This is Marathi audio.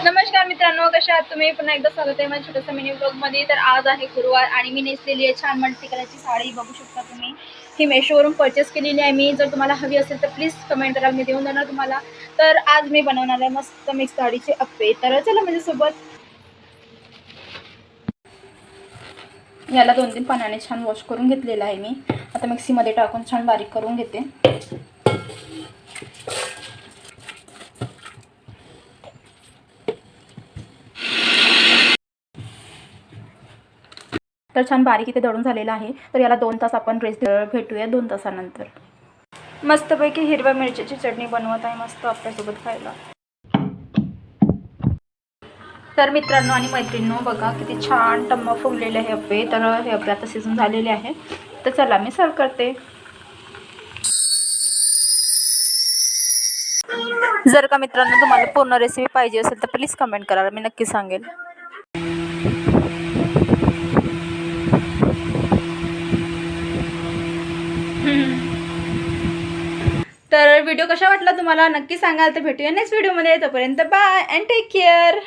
नमस्कार मित्रांनो, कशा आहात तुम्ही? पुन्हा एकदा स्वागत आहे माझ्या छोट्याशा मिनी ब्लॉगमध्ये. तर आज आहे गुरुवार आणि मी नेसलेली आहे छान मल्टी कलरची साडी. बघू शकता तुम्ही, ही मेशोवरून परचेस केलेली आहे मी. जर तुम्हाला हवी असेल तर प्लीज कमेंट करा, मी देऊन देणार तुम्हाला. तर आज मी बनवणार आहे मस्त मिक्स डाळीचे अप्पे. तर चला माझ्यासोबत. याला 2-3 पाण्याने छान वॉश करून घेतलेलं आहे मी. आता मिक्सीमध्ये टाकून छान बारीक करून घेते. तर छान बारीक इथे दळून झालेलं आहे. तर याला 2 तास आपण रेस्ट भेटूया 2 तासानंतर. मस्तपैकी हिरव्या मिरचीची चटणी बनवत आहे मस्त आपल्यासोबत खायला. तर मित्रांनो आणि मैत्रिणींनो, बघा किती छान टम्म फुगलेले आहे अप्पे. तर हे अप्पे आता शिजून झालेले आहे. तर चला मी सर्व करते. जर का मित्रांनो तुम्हाला पूर्ण रेसिपी पाहिजे असेल तर प्लीज कमेंट करा, मी नक्की सांगेल. तर व्हिडिओ कसा वाटला तुम्हाला नक्की सांगाल. तर भेटूया नेक्स्ट व्हिडिओमध्ये. तोपर्यंत बाय अँड टेक केअर.